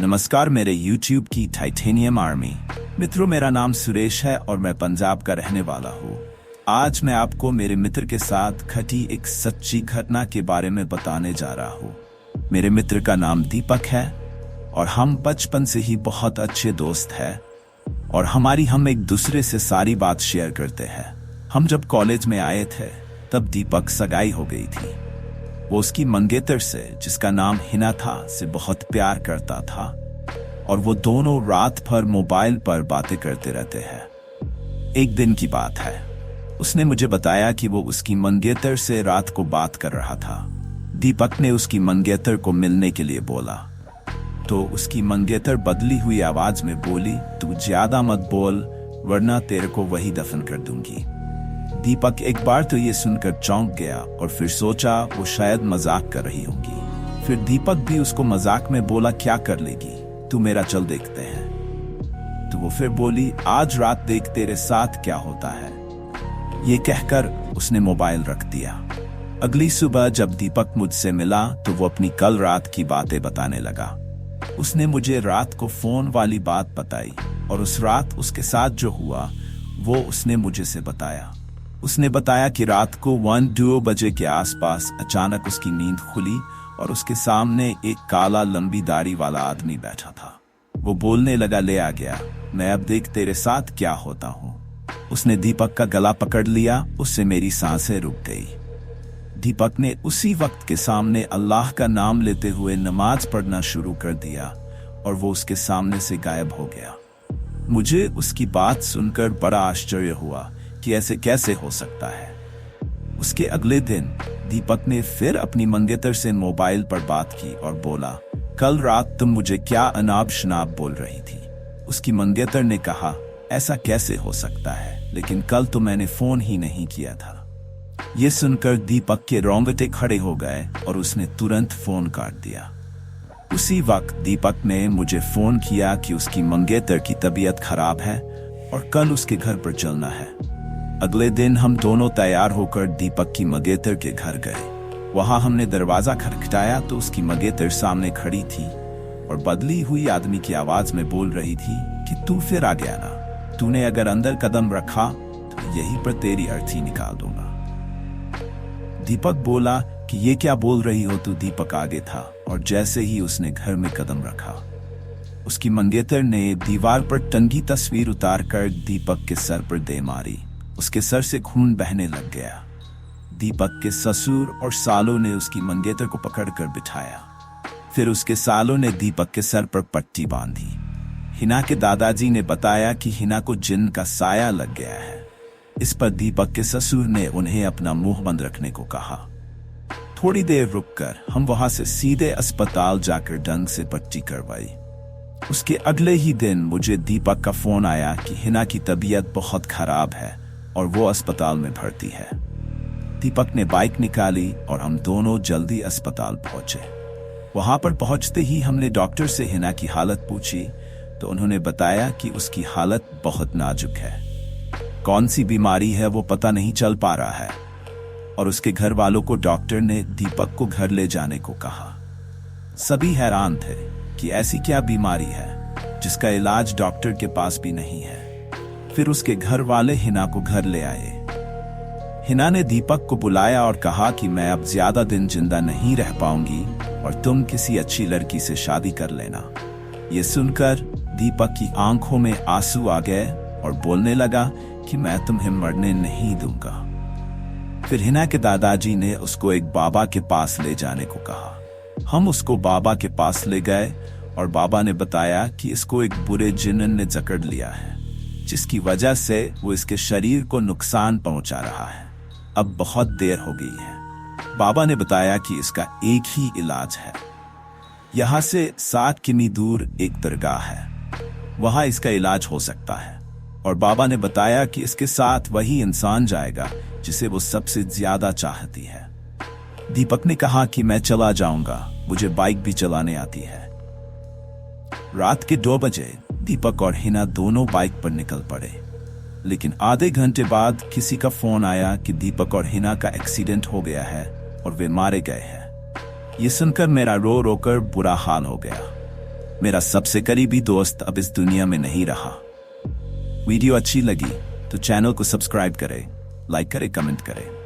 नमस्कार मेरे YouTube की टाइटेनियम आर्मी मित्रों, मेरा नाम सुरेश है और मैं पंजाब का रहने वाला हूँ। आज मैं आपको मेरे मित्र के साथ घटी एक सच्ची घटना के बारे में बताने जा रहा हूँ। मेरे मित्र का नाम दीपक है और हम बचपन से ही बहुत अच्छे दोस्त हैं और हम एक दूसरे से सारी बात शेयर करते हैं। हम जब कॉलेज में आए थे तब दीपक सगाई हो गई थी। वो उसकी मंगेतर से, जिसका नाम हिना था, से बहुत प्यार करता था और वो दोनों रात भर मोबाइल पर बातें करते रहते हैं। एक दिन की बात है, उसने मुझे बताया कि वो उसकी मंगेतर से रात को बात कर रहा था। दीपक ने उसकी मंगेतर को मिलने के लिए बोला तो उसकी मंगेतर बदली हुई आवाज में बोली, तू ज्यादा मत बोल वरना तेरे को वही दफन कर दूंगी। दीपक एक बार तो ये सुनकर चौंक गया और फिर सोचा वो शायद मजाक कर रही होगी। फिर दीपक भी उसको मजाक में बोला, क्या कर लेगी तू, मेरा चल देखते हैं। तो वो फिर बोली, आज रात देख तेरे साथ क्या होता है। ये कहकर उसने मोबाइल रख दिया। अगली सुबह जब दीपक मुझसे मिला तो वो अपनी कल रात की बातें बताने लगा। उसने मुझे रात को फोन वाली बात बताई और उस रात उसके साथ जो हुआ वो उसने मुझे से बताया। उसने बताया कि रात को 1-2 बजे के आसपास अचानक उसकी नींद खुली और उसके सामने एक काला लंबी दाढ़ी वाला आदमी बैठा था। वो बोलने लगा, ले आ गया, मैं अब देख तेरे साथ क्या होता हूँ। उसने दीपक का गला पकड़ लिया, उससे मेरी सांसें रुक गई। दीपक ने उसी वक्त के सामने अल्लाह का नाम लेते हुए नमाज पढ़ना शुरू कर दिया और वो उसके सामने से गायब हो गया। मुझे उसकी बात सुनकर बड़ा आश्चर्य हुआ कि ऐसे कैसे हो सकता है। उसके अगले दिन दीपक ने फिर अपनी मंगेतर से मोबाइल पर बात की और बोला, कल रात तुम मुझे क्या अनाब शनाब बोल रही थी। उसकी मंगेतर ने कहा, ऐसा कैसे हो सकता है, लेकिन कल तो मैंने फोन ही नहीं किया था। ये सुनकर दीपक के रोंगटे खड़े हो गए और उसने तुरंत फोन काट दिया। उसी वक्त दीपक ने मुझे फोन किया कि उसकी मंगेतर की तबीयत खराब है और कल उसके घर पर चलना है। अगले दिन हम दोनों तैयार होकर दीपक की मंगेतर के घर गए। वहां हमने दरवाजा खटखटाया तो उसकी मंगेतर सामने खड़ी थी और बदली हुई आदमी की आवाज में बोल रही थी कि तू फिर आ गया ना, तूने अगर अंदर कदम रखा तो यहीं पर तेरी अर्थी निकाल दूंगा। दीपक बोला कि ये क्या बोल रही हो तू। दीपक आगे था और जैसे ही उसने घर में कदम रखा, उसकी मंगेतर ने दीवार पर टंगी तस्वीर उतार कर दीपक के सर पर दे मारी। उसके सर से खून बहने लग गया। दीपक के ससुर और सालों ने उसकी मंगेतर को पकड़कर बिठाया। फिर उसके सालों ने दीपक के सर पर पट्टी बांधी। हिना के दादाजी ने बताया कि हिना को जिन्न का साया लग गया है। इस पर दीपक के ससुर ने उन्हें अपना मुंह बंद रखने को कहा। थोड़ी देर रुककर हम वहां से सीधे अस्पताल जाकर ढंग से पट्टी करवाई। उसके अगले ही दिन मुझे दीपक का फोन आया कि हिना की तबीयत बहुत खराब है और वो अस्पताल में भर्ती है। दीपक ने बाइक निकाली और हम दोनों जल्दी अस्पताल पहुंचे। वहां पर पहुंचते ही हमने डॉक्टर से हिना की हालत पूछी तो उन्होंने बताया कि उसकी हालत बहुत नाजुक है। कौन सी बीमारी है वो पता नहीं चल पा रहा है और उसके घर वालों को डॉक्टर ने दीपक को घर ले जाने को कहा। सभी हैरान थे कि ऐसी क्या बीमारी है जिसका इलाज डॉक्टर के पास भी नहीं है। फिर उसके घर वाले हिना को घर ले आए। हिना ने दीपक को बुलाया और कहा कि मैं अब ज्यादा दिन जिंदा नहीं रह पाऊंगी और तुम किसी अच्छी लड़की से शादी कर लेना। ये सुनकर दीपक की आंखों में आंसू आ गए और बोलने लगा कि मैं तुम्हें मरने नहीं दूंगा। फिर हिना के दादाजी ने उसको एक बाबा के पास ले जाने को कहा। हम उसको बाबा के पास ले गए और बाबा ने बताया कि इसको एक बुरे जिन्न ने जकड़ लिया है, जिसकी वजह से वो इसके शरीर को नुकसान पहुंचा रहा है। अब बहुत देर हो गई है। बाबा ने बताया कि इसका एक ही इलाज है। यहाँ से 7 किमी दूर एक दरगाह है, वहां इसका इलाज हो सकता है। और बाबा ने बताया कि इसके साथ वही इंसान जाएगा जिसे वो सबसे ज्यादा चाहती है। दीपक ने कहा कि मैं चला जाऊंगा, मुझे बाइक भी चलाने आती है। रात के 2 बजे दीपक और हिना दोनों बाइक पर निकल पड़े, लेकिन आधे घंटे बाद किसी का फोन आया कि दीपक और हिना का एक्सीडेंट हो गया है और वे मारे गए हैं। ये सुनकर मेरा रो रो कर बुरा हाल हो गया। मेरा सबसे करीबी दोस्त अब इस दुनिया में नहीं रहा। वीडियो अच्छी लगी तो चैनल को सब्सक्राइब करें, लाइक करें, कमेंट करें।